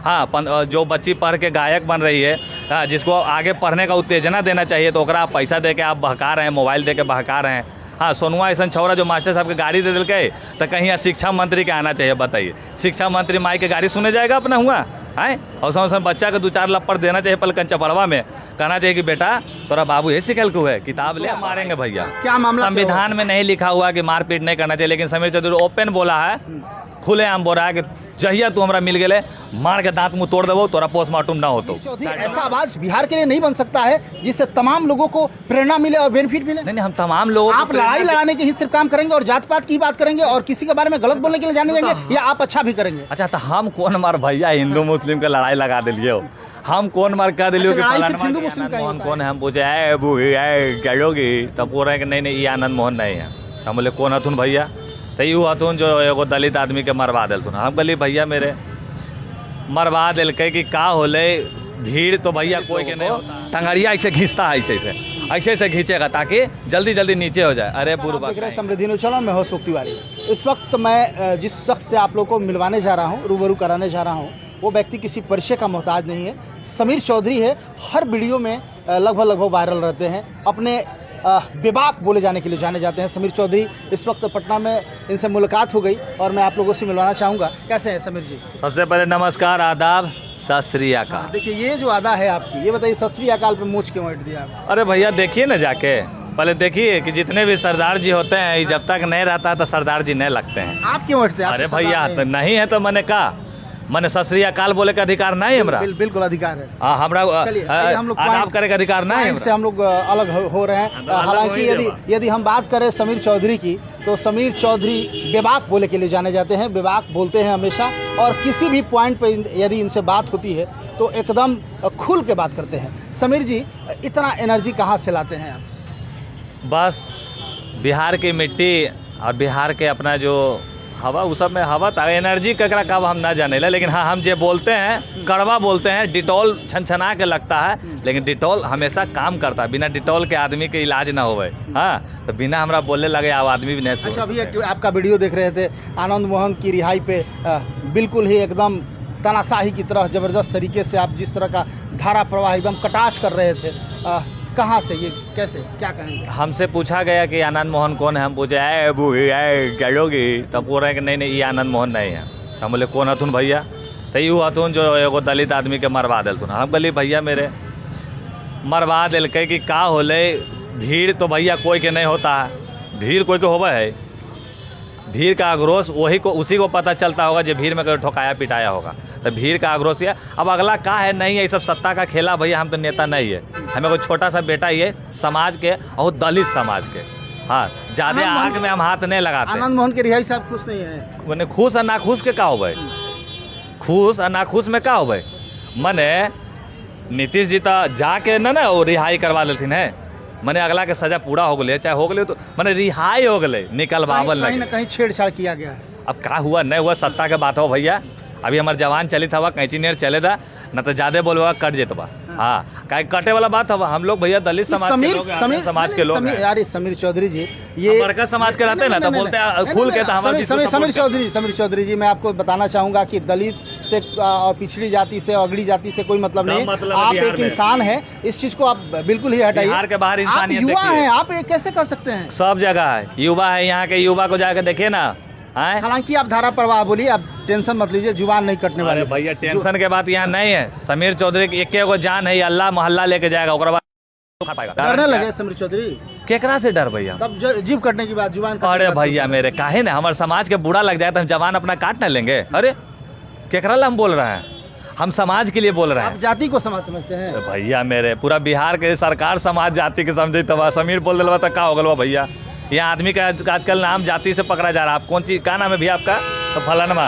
हाँ जो बच्ची पढ़ के गायक बन रही है, हाँ, जिसको आगे पढ़ने का उत्तेजना देना चाहिए, तो ओकरा आप पैसा दे के आप बहका रहे हैं, मोबाइल दे के बहका रहे हैं। हाँ, सोनुआ ऐसा छौरा जो मास्टर साहब के गाड़ी दे दिल के, तो कहीं यहाँ शिक्षा मंत्री के आना चाहिए। बताइए, शिक्षा मंत्री माई के गाड़ी सुने जाएगा अपना हुआ है? और सौ बच्चा के 2-4 लप्पड़ देना चाहिए पल कंचा पड़वा में, कहना चाहिए कि बेटा तोरा बाबू ये सिखल को है, किताब ले मारेंगे भैया। क्या मामला? संविधान में नहीं लिखा हुआ कि मारपीट नहीं करना चाहिए, लेकिन समीर चौधरी ओपन बोला है, खुलेआम बोल रहा है कि जहिया तू हमरा मिल गए मार के दांत मुंह तोड़ देवो, तोरा पोस्टमार्टम ना होतो। चौधरी, ऐसा आवाज बिहार के लिए नहीं बन सकता है जिससे तमाम लोगों को प्रेरणा मिले और बेनिफिट मिले? नहीं, हम तमाम लोगों आप लड़ाई लड़ाने के ही सिर्फ काम करेंगे और जात पात की बात करेंगे और किसी के बारे में गलत बोलने के लिए जाने जाएंगे, या आप अच्छा भी करेंगे? अच्छा, तो हम कौन मार भैया हिंदू मुस्लिम के लड़ाई लगा दिलिए हो? हम कौन मार कह दिलियो कि हिंदू मुस्लिम का कौन है? हम पूछे बूढ़ी चलोगी तब बोल रहे हैं कि नहीं ये आनंद मोहन नहीं है। हम बोले कौन हथुन भैया? तो यू हथुन जो एगो दलित आदमी के मरवा दिलथुन। हम कहली भैया मेरे मरवा दिल कि का होले भीड़ तो भैया कोई के नहीं, टंगड़िया ऐसे घिंचता है, ऐसे ऐसे घींचेगा ताकि जल्दी जल्दी नीचे हो जाए। अरे बुरबा देख रहे हैं समृद्धि न्यूज़ चैनल में हो सुख तिवारी। इस वक्त मैं जिस शख्स से आप लोग को मिलवाने जा रहा हूँ, रूबरू कराने जा रहा हूँ, वो व्यक्ति किसी परिचय का मोहताज नहीं है। समीर चौधरी है, हर वीडियो में लगभग वायरल रहते हैं, अपने बेबाक बोले जाने के लिए जाने जाते हैं समीर चौधरी। इस वक्त पटना में इनसे मुलाकात हो गई और मैं आप लोगों से मिलवाना चाहूँगा। कैसे हैं समीर जी? सबसे पहले नमस्कार, आदाब, सत श्री अकाल। देखिए, ये जो अदा है आपकी, ये बताइए सत श्री अकाल पे मूछ क्यों हट दिया आप? अरे भैया देखिए ना, जाके पहले देखिए कि जितने भी सरदार जी होते हैं, जब तक नहीं रहता है तो सरदार जी नहीं लगते हैं। आप क्यों हटते हैं? अरे भैया तो नहीं है तो मैंने कहा, मैंने सत श्री अकाल बोले का अधिकार नहीं हमरा? बिल्कुल अधिकार है। हमरा हम लोग आदाब करे का अधिकार नहीं है। से हम लोग अलग हो रहे हैं। हालांकि यदि हम बात करें समीर चौधरी की, तो समीर चौधरी बेबाक बोले के लिए जाने जाते हैं, बेबाक बोलते हैं हमेशा, और किसी भी पॉइंट पे यदि इनसे बात होती है तो एकदम खुल के बात करते हैं। समीर जी, इतना एनर्जी कहाँ से लाते हैं आप? बस बिहार की मिट्टी और बिहार के अपना जो हवा, उस सब में हवा था, एनर्जी ककरा कब हम ना जाने ला। लेकिन हाँ, हम जो बोलते हैं कड़वा बोलते हैं, डिटॉल छनछना के लगता है, लेकिन डिटॉल हमेशा काम करता है। बिना डिटॉल के आदमी के इलाज ना होवे। हाँ, तो बिना हमरा बोलने लगे अब आदमी भी नहीं। अच्छा, अभी आपका वीडियो देख रहे थे, आनंद मोहन की रिहाई पे बिल्कुल ही एकदम तानाशाही की तरह ज़बरदस्त तरीके से आप जिस तरह का धारा प्रवाह एकदम कटाक्ष कर रहे थे, कहाँ से, ये कैसे, क्या कहेंगे? हमसे पूछा गया कि आनंद मोहन कौन है? हम पूछे बूढ़ी चलोगी तब बोल रहे हैं कि नहीं ये आनंद मोहन नहीं है। हम बोले कौन हथुन भैया? तो यू हथुन जो एगो दलित आदमी के मरवा दिलथुन। हम कहली भैया मेरे मरवा दिल कि का होले भीड़ तो भैया कोई के नहीं होता है, भीड़ कोई के होवे है। भीड़ का आक्रोश उसी को पता चलता होगा जो भीड़ में कोई ठोकाया पिटाया होगा। तो भीड़ का आक्रोश है। अब अगला का है नहीं है, ये सब सत्ता का खेला भैया। हम तो नेता नहीं है, हमें कोई छोटा सा बेटा ही है समाज के, और दलित समाज के। हाँ, ज्यादा आग में हम हाथ नहीं लगाते। आनंद मोहन के रिहाई से आप खुश नहीं है? मैंने खुश और नाखुश के का होवे? खुश और नाखुश में का होवे? मने नीतीश जी तो जाके ना वो रिहाई करवा लेथिन है। मैंने अगला के सजा पूरा हो गए, चाहे हो गए तो मैंने रिहाई हो गए, निकल बाबल कहीं ना कहीं छेड़छाड़ किया गया है। अब का हुआ नहीं हुआ, सत्ता के बात हो भैया। अभी हमारे जवान चली था, कैंची नियर चले था, न तो ज्यादा बोलवा कट जेतवा। हाँ, कहीं कटे वाला बात है। हम लोग भैया दलित समाज के लोग यार समीर चौधरी जी, ये बड़का समाज के रहते हैं ना, तो बोलते हैं खुल के। समीर चौधरी जी, मैं आपको बताना चाहूंगा कि दलित से और पिछड़ी जाति से, अगड़ी जाति से कोई मतलब नहीं। आप एक इंसान है, इस चीज को आप बिल्कुल ही हटाइए। बिहार के बाहर इंसानियत युवा है, आप ये कैसे कर सकते हैं? सब जगह है युवा है, यहाँ के युवा को जाकर देखिए ना। हालांकि आप धारा प्रवाह बोलिए, आप टेंशन मत लीजिए, जुबान नहीं कटने वाले। भैया टेंशन के बात यहाँ नहीं है। समीर चौधरी की एक जान है, अल्लाह मोहल्ला लेके जाएगा, ओकरा बाद डरने लगे समीर चौधरी? केकरा से डर भैया? तब जीभ कटने की बात, जुबान। अरे भैया मेरे, काहे ना हमारे समाज के बुरा लग जाए तो हम जवान अपना काट न लेंगे? अरे केकरा ला हम बोल रहे हैं? हम समाज के लिए बोल रहे हैं। आप जाति को समाज समझते हैं? भैया मेरे, पूरा बिहार के सरकार समाज जाति के समझे तो समीर बोल दिलवा तो का हो गलवा भैया। यहाँ आदमी का आजकल नाम जाति से पकड़ा जा रहा है। आप कौन चीज का नाम है भैया आपका? तो फलानमा।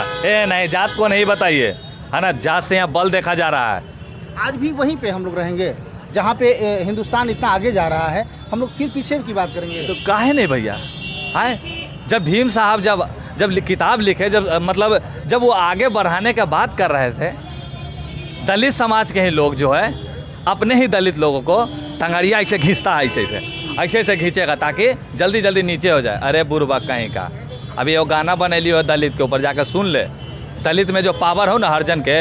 नहीं, जात को नहीं बताइए, है ना, जात से यहाँ बल देखा जा रहा है। आज भी वहीं पे हम लोग रहेंगे जहाँ पे हिंदुस्तान इतना आगे जा रहा है, हम लोग फिर पीछे की बात करेंगे। तो काहे नहीं भैया? है जब भीम साहब जब किताब लिखे, जब वो आगे बढ़ाने का बात कर रहे थे, दलित समाज के ही लोग जो है अपने ही दलित लोगों को टंगड़िया ऐसे घींचता है, ऐसे घींचेगा ताकि जल्दी जल्दी नीचे हो जाए। अरे बुरबा कहीं का। अभी वो गाना बनैली हो दलित के ऊपर, जाकर सुन ले। दलित में जो पावर हो ना हर जन के,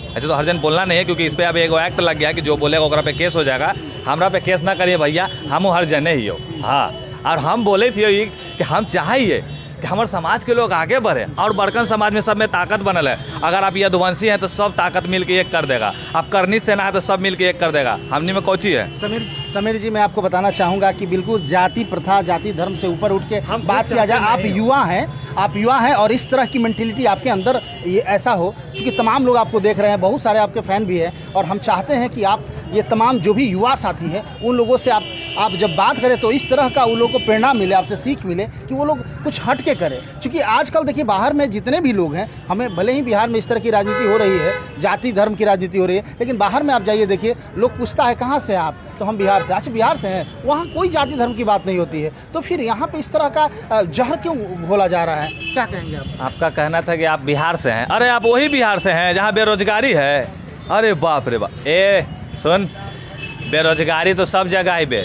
ऐसे तो हर जन बोलना नहीं है, क्योंकि इस पर अब एगो एक्ट लग गया कि जो बोलेगा ओकरा पे केस हो जाएगा। हमरा पे केस ना करिए भैया, हम हर जने ही हो। हाँ, और हम बोले थे कि हम चाहिए कि हमारे समाज के लोग आगे बढ़े, और बड़कन समाज में सब में ताकत बनल है। अगर आप यदुवंशी हैं तो सब ताकत मिल के एक कर देगा, आप करनी सेना है तो सब मिल के एक कर देगा। हमने में कौची है। समीर जी, मैं आपको बताना चाहूँगा कि बिल्कुल जाति प्रथा, जाति धर्म से ऊपर उठ के बात किया जाए। आप युवा हैं और इस तरह की मेंटेलिटी आपके अंदर ये ऐसा हो, क्योंकि तमाम लोग आपको देख रहे हैं, बहुत सारे आपके फ़ैन भी हैं, और हम चाहते हैं कि आप ये तमाम जो भी युवा साथी हैं उन लोगों से आप जब बात करें तो इस तरह का उन लोगों को प्रेरणा मिले, आपसे सीख मिले कि वो लोग कुछ हट के करें। क्योंकि आजकल देखिए बाहर में जितने भी लोग हैं, हमें भले ही बिहार में इस तरह की राजनीति हो रही है, जाति धर्म की राजनीति हो रही है, लेकिन बाहर में आप जाइए देखिए, लोग पूछता है कहाँ से आप, तो हम बिहार से। अच्छा, बिहार से हैं, वहाँ कोई जाति धर्म की बात नहीं होती है, तो फिर यहाँ पे इस तरह का जहर क्यों घोला जा रहा है, क्या कहेंगे आप? आपका कहना था कि आप बिहार से हैं। अरे आप वही बिहार से हैं जहाँ बेरोजगारी है। अरे बाप रे बाप, सुन, बेरोजगारी तो सब जगह ही बे,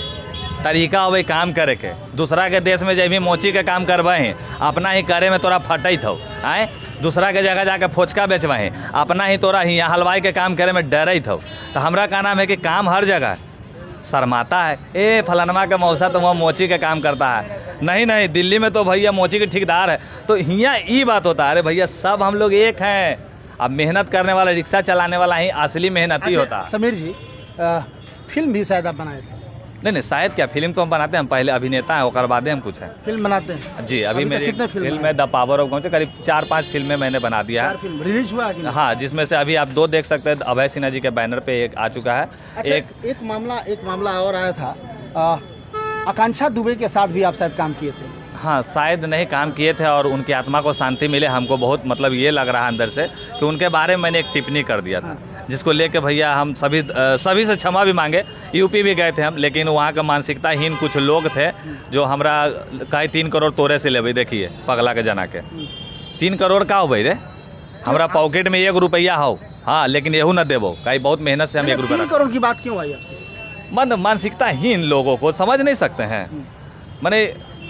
तरीका हो काम करे के। दूसरा के देश में जब भी मोची के काम करवाएं, अपना ही करे में तोरा फटई थो आए, दूसरा के जगह जाके फोचका बेचवाएं, अपना ही तोरा ही यहाँ हलवाई के काम करे में डर थो। तो हमरा का नाम है कि काम हर जगह शर्माता है। फलानमा के मौसा तो वह मोची के काम करता है। नहीं, दिल्ली में तो भैया मोची के ठेकेदार है। तो यहाँ ये बात होता है, अरे भैया सब हम लोग एक हैं। अब मेहनत करने वाला, रिक्शा चलाने वाला ही असली मेहनती होता है। समीर जी, फिल्म भी शायद आप बनाए थे? नहीं, शायद क्या, फिल्म तो हम बनाते हैं, हम पहले अभिनेता हैं, और बाद हम कुछ हैं। फिल्म बनाते हैं जी। अभी मेरी फिल्म है द पावर ऑफ गांव, करीब 4-5 फिल्में मैंने बना दिया है। 4 फिल्म रिलीज हुआ है? हाँ, जिसमें से अभी आप 2 देख सकते हैं। अभय सिन्हा जी के बैनर पे एक आ चुका है। अच्छा, एक मामला और आया था, आकांक्षा दुबे के साथ भी आप शायद काम किए थे? हाँ, शायद नहीं काम किए थे, और उनकी आत्मा को शांति मिले। हमको बहुत मतलब ये लग रहा है अंदर से कि उनके बारे में मैंने एक टिप्पणी कर दिया था, जिसको लेके भैया हम सभी से क्षमा भी मांगे। यूपी भी गए थे हम, लेकिन वहाँ का मानसिकताहीन कुछ लोग थे जो हमरा कहे 3 करोड़ तोरे से ले। देखिए पगला के जना के 3 करोड़ का हो भाई रे, हमारा पॉकेट में 1 रुपया हो, हाँ, लेकिन यहू न देवो, कहीं बहुत मेहनत से हम 1 रुपया। 3 करोड़ की बात क्यों आई आपसे? मानसिकताहीन लोगों को समझ नहीं सकते हैं। मैंने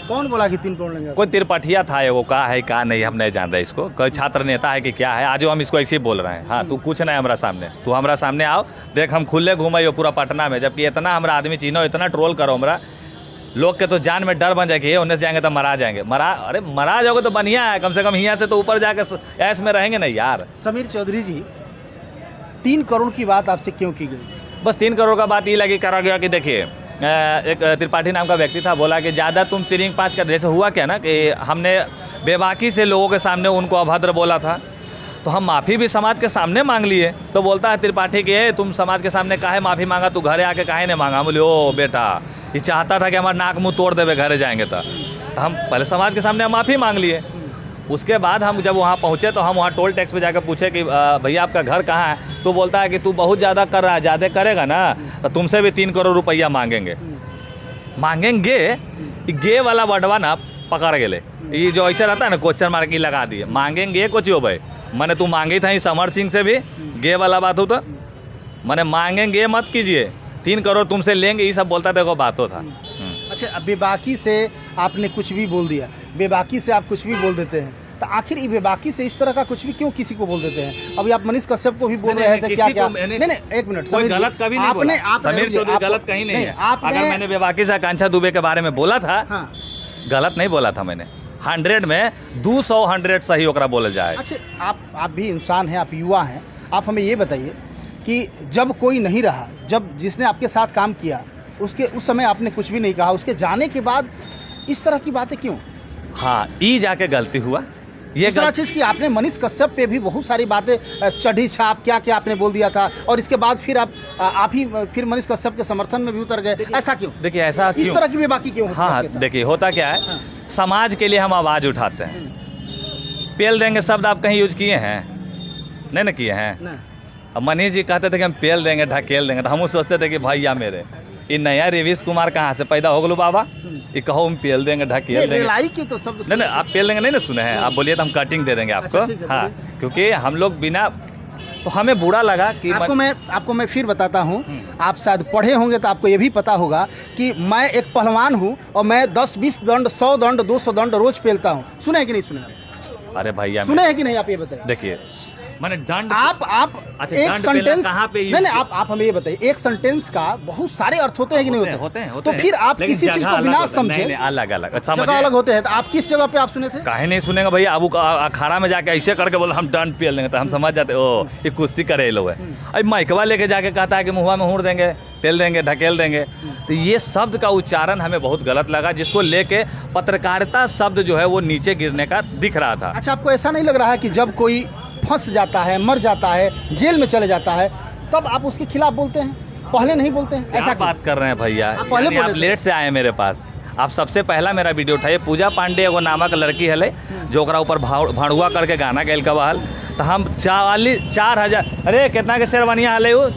कौन बोला कि 3 करोड़ लेंगे? कोई तिरपठिया था, वो का है का नहीं, हम नहीं जान रहे इसको। कोई छात्र नेता है कि क्या है, आज हम इसको ऐसे ही बोल रहे हैं। हाँ, तू कुछ नहीं हमारा सामने, तू हमारा सामने आओ, देख हम खुले घूमे पूरा पटना में, जबकि इतना हमारा आदमी चीनो, इतना ट्रोल करो हमरा, लोग के तो जान में डर बन जाए कि उन्हें से जाएंगे तो मरा जाएंगे। अरे मरा जाओगे तो बढ़िया है, कम से कम यहाँ से तो ऊपर जाके ऐश में रहेंगे नहीं यार। समीर चौधरी जी, 3 करोड़ की बात आपसे क्यों की गई? बस 3 करोड़ का बात ये लगी करा गया कि देखिए, एक त्रिपाठी नाम का व्यक्ति था, बोला कि ज़्यादा तुम 3-5 कर। जैसे हुआ क्या ना कि हमने बेबाकी से लोगों के सामने उनको अभद्र बोला था, तो हम माफ़ी भी समाज के सामने मांग लिए। तो बोलता है त्रिपाठी कि तुम समाज के सामने काहे माफ़ी मांगा, तू घरे आके काहे नहीं मांगा। बोले ओ बेटा, ये चाहता था कि हमारा नाक मुँह तोड़ देवे घरे जाएंगे। तो हम पहले समाज के सामने माफ़ी मांग लिए। उसके बाद हम जब वहाँ पहुँचे तो हम वहाँ टोल टैक्स पे जाकर पूछे कि भैया आपका घर कहाँ है। तो बोलता है कि तू बहुत ज़्यादा कर रहा है, ज़्यादा करेगा ना तो तुमसे भी 3 करोड़ रुपया मांगेंगे। गे वाला वर्डवा ना पकड़ गए। ये जो ऐसा रहता है ना, क्वेश्चन मार्क ही लगा दिए, मांगेंगे कुछ हो भाई। मैंने तू मांगी था समर सिंह से भी, गे वाला बात हो तो मैंने मांगेंगे मत कीजिए, 3 करोड़ तुमसे लेंगे, ये सब बोलता था, वो बात हो था। अच्छा, बेबाकी से आपने कुछ भी बोल दिया, बेबाकी से आप कुछ भी बोल देते हैं, तो आखिर ये बेबाकी से इस तरह का कुछ भी क्यों किसी को बोल देते हैं? अभी आप मनीष कश्यप को भी बोल रहे थे क्या? नहीं, एक मिनट, गलत कभी नहीं बोला। समीर चौधरी गलत कहीं नहीं है। अगर मैंने बेबाकी से आकांक्षा दुबे के बारे में बोला था, गलत नहीं बोला था मैंने। 100 में 200 सही ओकरा बोला जाए। अच्छा, आप भी इंसान हैं, आप युवा हैं, आप हमें ये बताइए कि जब कोई नहीं रहा, जब जिसने आपके साथ काम किया उस समय आपने कुछ भी नहीं कहा, उसके जाने के बाद इस तरह की बातें क्यों? हाँ, ई जाके गलती हुआ। ये दूसरा चीज़ कि आपने मनीष कश्यप पे भी बहुत सारी बातें चढ़ी छाप क्या क्या आपने बोल दिया था, और इसके बाद फिर आप ही फिर मनीष कश्यप के समर्थन में भी उतर गए। ऐसा क्यों? देखिए ऐसा इस तरह की बेबाकी क्यों? हाँ, देखिए होता क्या है, समाज के लिए हम आवाज़ उठाते हैं। पेल देंगे शब्द आप कहीं यूज किए हैं? नहीं ना किए हैं। अब मनीष जी कहते थे कि हम पेल देंगे, ढकेल देंगे, तो हम सोचते थे कि भैया मेरे ये नया रवीश कुमार कहाँ से पैदा हो गलो बाबा, ये कहो हम पेल देंगे, ढकेल देंगे। तो शब्द नहीं, आप पेल देंगे नहीं ना सुने हैं, आप बोलिए तो हम कटिंग दे देंगे आपको। हाँ, क्योंकि हम लोग बिना, तो हमें बुरा लगा कि आपको मैं फिर बताता हूँ, आप शायद पढ़े होंगे तो आपको ये भी पता होगा कि मैं एक पहलवान हूँ और मैं 10-20 दंड, 100 दंड, 200 दंड रोज पेलता हूँ। सुने हैं कि नहीं सुने? अरे भैया सुने हैं कि नहीं, आप ये बताइए। देखिए मैंने दंड आप अच्छा, एक दंड सेंटेंस कहाँ पे नहीं आप हमें ये बताइए, एक सेंटेंस का बहुत सारे अर्थ होते हैं कि नहीं होते? होते तो फिर आप किसी चीज को बिना समझे, अलग अलग जगह अलग होते हैं, तो आप किस जगह पे आप सुने थे? काहे नहीं सुनेगा भैया, अब अखाड़ा में जाके ऐसे करके बोला हम दंड पी लेंगे तो हम समझ जाते ओ ये कुश्ती करे ये लोग है। अब माइकवा लेके जाके कहता है कि मुँहवा में हूर देंगे, तेल देंगे, ढकेल देंगे, तो ये शब्द का उच्चारण हमें बहुत गलत लगा, जिसको लेके पत्रकारिता शब्द जो है वो नीचे गिरने का दिख रहा था। अच्छा, आपको ऐसा नहीं लग रहा है कि जब कोई फंस जाता है, मर जाता है, जेल में चले जाता है, तब आप उसके खिलाफ बोलते हैं, पहले नहीं बोलते हैं? ऐसा बात कर रहे हैं भैया, पहले आप लेट से आए मेरे पास, आप सबसे पहला मेरा वीडियो उठाइए। पूजा पांडे एगो नामक लड़की है जो ओकरा ऊपर भाड़ुआ करके गाना गैल का बहाल, तो हम 4,000 अरे कितना के शेरवानियाँ हल वो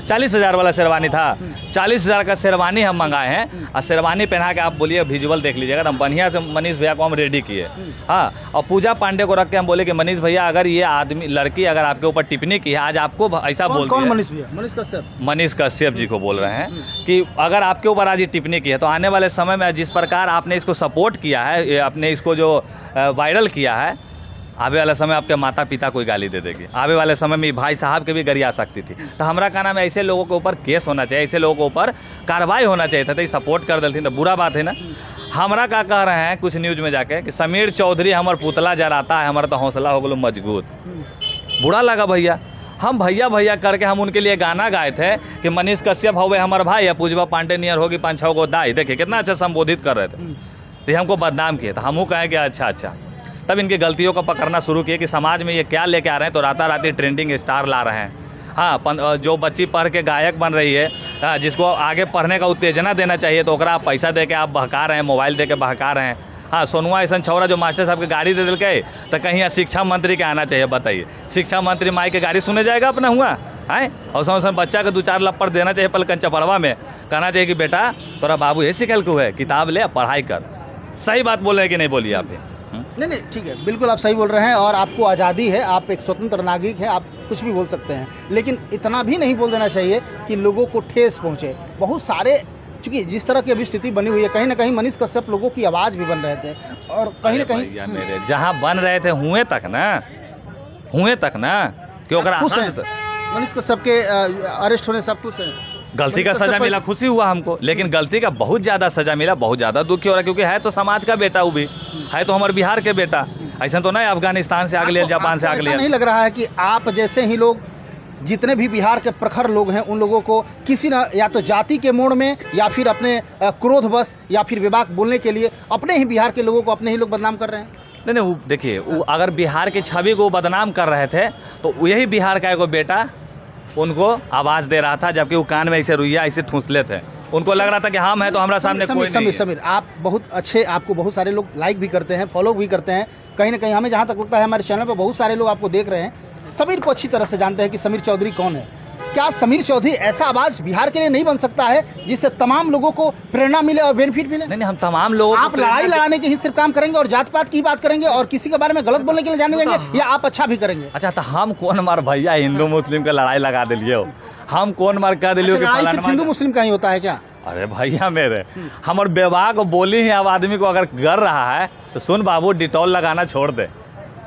40,000 वाला शेरवानी था, 40,000 का शेरवानी हम मंगाए हैं, और शेरवानी पहना के आप बोलिए विजुअल देख लीजिएगा, हम बढ़िया से मनीष भैया को हम रेडी किए। हाँ, और पूजा पांडे को रख के हम बोले कि मनीष भैया अगर ये आदमी लड़की अगर आपके ऊपर टिप्पणी की है, आज आपको ऐसा बोल कौन मनीष भैया? मनीष कश्यप जी को बोल रहे हैं कि अगर आपके ऊपर आज ये टिप्पणी की है तो आने वाले समय में जिस प्रकार आपने इसको सपोर्ट किया है, आपने इसको जो वायरल किया है, आवे वाले समय आपके माता पिता कोई गाली दे देगी, आवे वाले समय में भाई साहब के भी गरिया सकती थी। तो हमारा कहना है ऐसे लोगों के ऊपर केस होना चाहिए, ऐसे लोगों के ऊपर कार्रवाई होना चाहिए था, तो सपोर्ट कर देती तो बुरा बात है ना। हमारा क्या कह रहे हैं कुछ न्यूज में जाके कि समीर चौधरी हमार पुतला जराता है, हमारा तो हौसला हो गलो मजबूत। बुरा लगा भैया, हम भैया भैया करके हम उनके लिए गाना गाए थे कि मनीष कश्यप हो हमारे भाई या पूजवा पांडे नियर होगी 5-6 गो दाई, देखिए कितना अच्छा संबोधित कर रहे थे, तो हमको बदनाम किए, तो हमू कहें कि अच्छा। तब इनकी गलतियों को पकड़ना शुरू किए कि समाज में ये क्या लेके आ रहे हैं, तो राताराती ट्रेंडिंग स्टार ला रहे हैं। हाँ, जो बच्ची पढ़ के गायक बन रही है, जिसको आगे पढ़ने का उत्तेजना देना चाहिए, तो ओकरा आप पैसा दे के आप बहका रहे हैं, मोबाइल दे के बहका रहे हैं। हाँ, सोनुआ ऐसा छौरा जो मास्टर साहब के गाड़ी दे दिलके, तो कहीं शिक्षा मंत्री के आना चाहिए, बताइए शिक्षा मंत्री माई के गाड़ी सुने जाएगा अपना हुआ है, और सौ बच्चा के 2-4 लप्पड़ देना चाहिए पलकन चपड़वा में, कहना चाहिए कि बेटा तोरा बाबू ये सिखल को है, किताब ले पढ़ाई कर। सही बात बोल रहे हैं कि नहीं बोलिए आप? नहीं ठीक है, बिल्कुल आप सही बोल रहे हैं, और आपको आज़ादी है, आप एक स्वतंत्र नागरिक हैं, आप कुछ भी बोल सकते हैं, लेकिन इतना भी नहीं बोल देना चाहिए कि लोगों को ठेस पहुंचे। बहुत सारे, चूँकि जिस तरह की अभी स्थिति बनी हुई है, कहीं ना कहीं मनीष कश्यप लोगों की आवाज़ भी बन रहे थे, और कहीं ना कहीं मेरे जहाँ बन रहे थे हुए तक ना कि मनीष कश्यप के अरेस्ट होने सब कुछ है, गलती का सजा मिला, खुशी हुआ हमको, लेकिन गलती का बहुत ज़्यादा सजा मिला, बहुत ज़्यादा दुखी हो रहा है, क्योंकि है तो समाज का बेटा, वो भी है तो हमारे बिहार के बेटा, ऐसा तो नहीं अफगानिस्तान से आगे लिया, जापान से आगे लिया। नहीं लग रहा है कि आप जैसे ही लोग, जितने भी बिहार के प्रखर लोग हैं, उन लोगों को किसी न या तो जाति के मोड़ में, या फिर अपने क्रोधवश, या फिर बेबाक बोलने के लिए अपने ही बिहार के लोगों को अपने ही लोग बदनाम कर रहे हैं? नहीं, वो देखिए, वो अगर बिहार की छवि को बदनाम कर रहे थे, तो यही बिहार का एगो बेटा उनको आवाज़ दे रहा था, जबकि वो कान में ऐसे रुइया ऐसे ठूंसले थे, उनको लग रहा था कि हम हैं तो हमारा सामने कोई नहीं है। समीर, आप बहुत अच्छे, आपको बहुत सारे लोग लाइक भी करते हैं, फॉलो भी करते हैं, कहीं ना कहीं हमें जहाँ तक लगता है हमारे चैनल पर बहुत सारे लोग आपको देख रहे हैं, समीर को अच्छी तरह से जानते हैं कि समीर चौधरी कौन है। क्या समीर चौधरी ऐसा आवाज़ बिहार के लिए नहीं बन सकता है जिससे तमाम लोगों को प्रेरणा मिले और बेनिफिट मिले? नहीं, हम तमाम लोगों, आप लड़ाई लड़ाने के ही सिर्फ काम करेंगे और जात पात की बात करेंगे और किसी के बारे में गलत बोलने के लिए जाने देंगे, या आप अच्छा भी करेंगे? अच्छा, तो हम कौन मार भैया हिंदू मुस्लिम का लड़ाई लगा दिलिए हो, हम कौन मार कह दिलियो कि सिर्फ हिंदू मुस्लिम का ही होता है क्या? अरे भैया मेरे, हमारे विवाह को बोली ही अब आदमी को अगर कर रहा है तो सुन बाबू, डिटॉल लगाना छोड़ दे,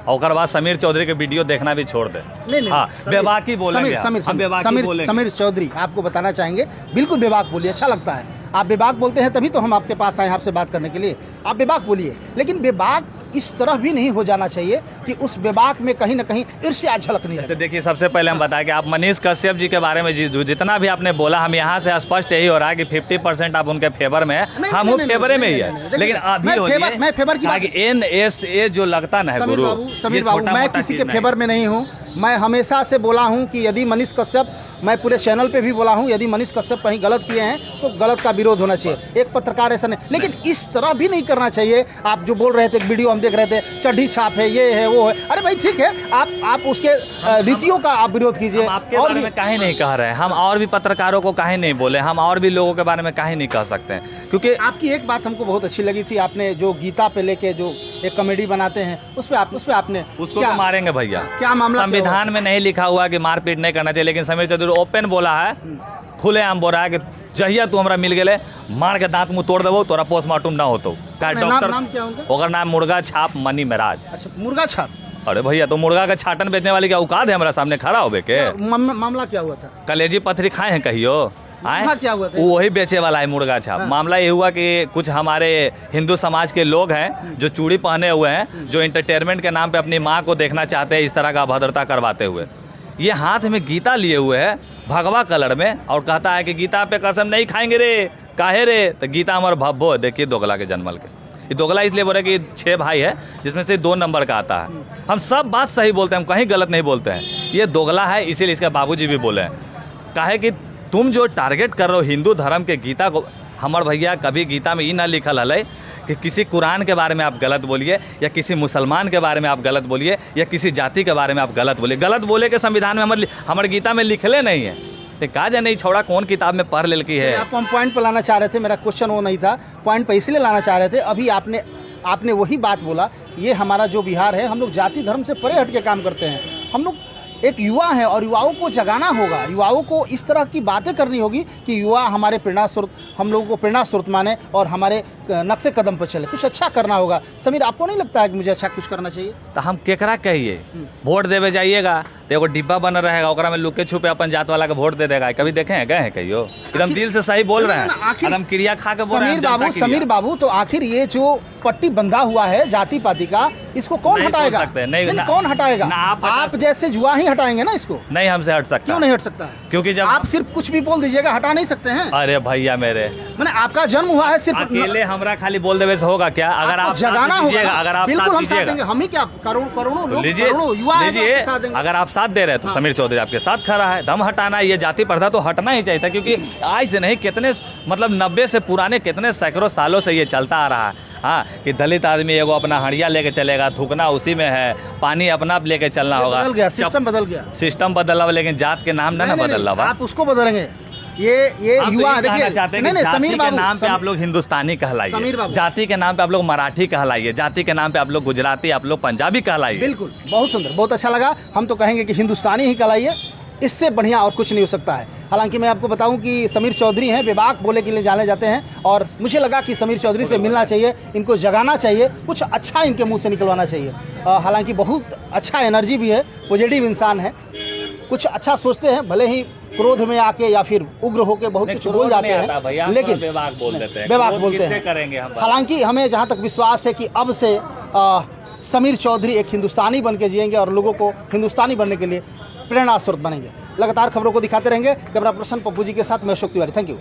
और बाद समीर चौधरी के वीडियो देखना भी छोड़ दे। नहीं, हाँ, बेबाकी बोलेंगे। समीर चौधरी आपको बताना चाहेंगे, बिल्कुल बेबाक बोलिए, अच्छा लगता है। आप बेबाक बोलते हैं तभी तो हम आपके पास आए आपसे बात करने के लिए। आप बेबाक बोलिए, लेकिन बेबाक इस तरह भी नहीं हो जाना चाहिए कि उस बेबाक में कहीं ना कहीं ईर्ष्या झलकनी लगे। देखिए, सबसे पहले हम बताएं कि आप मनीष कश्यप जी के बारे में जितना भी आपने बोला, हम यहाँ से स्पष्ट यही हो रहा है कि 50% आप उनके फेवर में है, हम वो फेवरे में ही है, लेकिन अभी मैं फेवर की NSA जो लगता ना है गुरु, समीर बाबू, मैं किसी के फेवर में नहीं हूँ। मैं हमेशा से बोला हूं कि यदि मनीष कश्यप, मैं पूरे चैनल पे भी बोला हूं, यदि मनीष कश्यप कहीं गलत किए हैं तो गलत का विरोध होना चाहिए। एक पत्रकार ऐसा नहीं, लेकिन इस तरह भी नहीं करना चाहिए। आप जो बोल रहे थे, एक वीडियो हम देख रहे थे, चड्ढी छाप है, ये है, वो है, अरे भाई ठीक है, आप उसके नीतियों का आप विरोध कीजिए। आपके बारे में काहे नहीं कह रहे हैं हम, और भी पत्रकारों को काहे नहीं बोले, हम और भी लोगों के बारे में काहे नहीं कह सकते हैं? क्योंकि आपकी एक बात हमको बहुत अच्छी लगी थी, आपने जो गीता पे लेके जो एक कॉमेडी बनाते हैं, उस पे आपने उसको तो मारेंगे भैया, क्या मामला? संविधान में नहीं लिखा हुआ कि मारपीट नहीं करना चाहिए, लेकिन समीर चौधरी ओपन बोला है, खुलेआम बोल रहा है कि जहिया तू हमरा मिल गए मार के दांत मुंह तोड़ देबो, तोरा पोस्टमार्टम ना होतो। नाम क्या उनका? ओकर नाम मुर्गा छाप मनी महाराज। अच्छा, मुर्गा छाप। अरे भैया तो मुर्गा का छाटन बेचने वाली क्या औकात है हमारा सामने खड़ा होबे के? मामला क्या हुआ था? कलेजी पथरी खाए हैं कहियो? मामला क्या हुआ था? वो वही बेचे वाला है मुर्गा छाप। मामला ये हुआ कि कुछ हमारे हिंदू समाज के लोग हैं जो चूड़ी पहने हुए हैं, जो इंटरटेनमेंट के नाम पे अपनी माँ को देखना चाहते हैं इस तरह का अभद्रता करवाते हुए। ये हाथ में गीता लिए हुए है भगवा कलर में और कहता है कि गीता पे कसम नहीं खाएंगे रे, काहे रे? तो गीता हमारे भब्बो है, देखिए दोगला के जन्मल के। ये दोगला इसलिए बोल रहे कि 6 भाई है जिसमें से 2 नंबर का आता है। हम सब बात सही बोलते हैं, हम कहीं गलत नहीं बोलते हैं। ये दोगला है इसीलिए इसके बाबूजी भी बोले हैं। काहे कि तुम जो टारगेट कर रहे हो हिंदू धर्म के गीता को, हमार भैया कभी गीता में ये ना लिखल है कि किसी कुरान के बारे में आप गलत बोलिए या किसी मुसलमान के बारे में आप गलत बोलिए या किसी जाति के बारे में आप गलत बोलिए। गलत बोले के संविधान में हमारे गीता में लिखले नहीं है। तो कहा जाए नहीं छोड़ा कौन किताब में पढ़ लेकी है। आपको हम पॉइंट पर लाना चाह रहे थे, मेरा क्वेश्चन वो नहीं था, पॉइंट पर इसलिए लाना चाह रहे थे। अभी आपने वही बात बोला, ये हमारा जो बिहार है, हम लोग जाति धर्म से परे हट के काम करते हैं। हम लोग एक युवा है और युवाओं को जगाना होगा, युवाओं को इस तरह की बातें करनी होगी कि युवा हमारे प्रेरणा स्रोत, हम लोगों को प्रेरणा स्रोत माने और हमारे नक्शे कदम पर चले। कुछ अच्छा करना होगा। समीर, आपको नहीं लगता है कि मुझे अच्छा कुछ करना चाहिए? तो हम केकरा कहिए वोट देवे जाइएगा तो एगो डिब्बा बना रहेगा, ओकरा में लुके छुपे अपन जात वाला के वोट दे देगा। कभी देखे हैं, गए हैं कहियो? एकदम दिल से सही बोल रहे हैं, एकदम क्रिया खा के बोल रहे हैं। समीर बाबू, तो आखिर ये जो पट्टी बंधा हुआ है जाति पाति का, इसको कौन हटाएगा? नहीं, कौन हटाएगा? आप जैसे जुआ ही हटाएंगे ना इसको? नहीं, हमसे हट सकता। क्यों नहीं हट सकता है? क्योंकि जब आप सिर्फ कुछ भी बोल दीजिएगा, हटा नहीं सकते हैं। अरे भैया मेरे, मैंने आपका जन्म हुआ है सिर्फ अकेले हमरा खाली बोल देवे से होगा क्या? अगर आप जगाना होगा, अगर आप बिल्कुल हम साथ देंगे। हम ही क्या, करोड़ों लोग, करोड़ों युवा लीजिए। अगर आप साथ दे रहे हैं तो समीर चौधरी आपके साथ खड़ा है। दम हटाना, ये जाति प्रथा तो हटना ही चाहिए था, क्योंकि आज से नहीं कितने मतलब 90 से पुराने कितने सैकड़ों सालों से ये चलता आ रहा है। हाँ, कि दलित आदमी एगो अपना हड़िया लेके चलेगा, थूकना उसी में है, पानी अपना लेके चलना होगा। बदल गया, सिस्टम बदल गया, सिस्टम बदला, लेकिन जात के नाम ना बदल रहा। आप उसको बदलेंगे। ये युवा देखिए चाहते हैं कि जाति के नाम पे आप लोग हिंदुस्तानी कहलाइए, जाति के नाम पे आप लोग मराठी कहलाइए, जाति के नाम पे आप लोग गुजराती, आप लोग पंजाबी कहलाइए। बिल्कुल, बहुत सुंदर, बहुत अच्छा लगा। हम तो कहेंगे कि हिंदुस्तानी ही कहलाइए, इससे बढ़िया और कुछ नहीं हो सकता है। हालांकि मैं आपको बताऊं कि समीर चौधरी हैं, बेबाक बोले के लिए जाने जाते हैं, और मुझे लगा कि समीर चौधरी से मिलना चाहिए, इनको जगाना चाहिए, कुछ अच्छा इनके मुंह से निकलवाना चाहिए। हालांकि बहुत अच्छा एनर्जी भी है, पॉजिटिव इंसान है, कुछ अच्छा सोचते हैं, भले ही क्रोध में आके या फिर उग्र होके बहुत कुछ बोल जाते हैं, लेकिन बेबाक बोल देते हैं, बेबाक बोलते हैं। हालांकि हमें जहाँ तक विश्वास है कि अब से समीर चौधरी एक हिंदुस्तानी बन के जिएंगे और लोगों को हिंदुस्तानी बनने के लिए प्रेरणा स्रोत बनेंगे। लगातार खबरों को दिखाते रहेंगे। कैमरा पर्सन पप्पू जी के साथ मैं अशोक तिवारी। Thank you.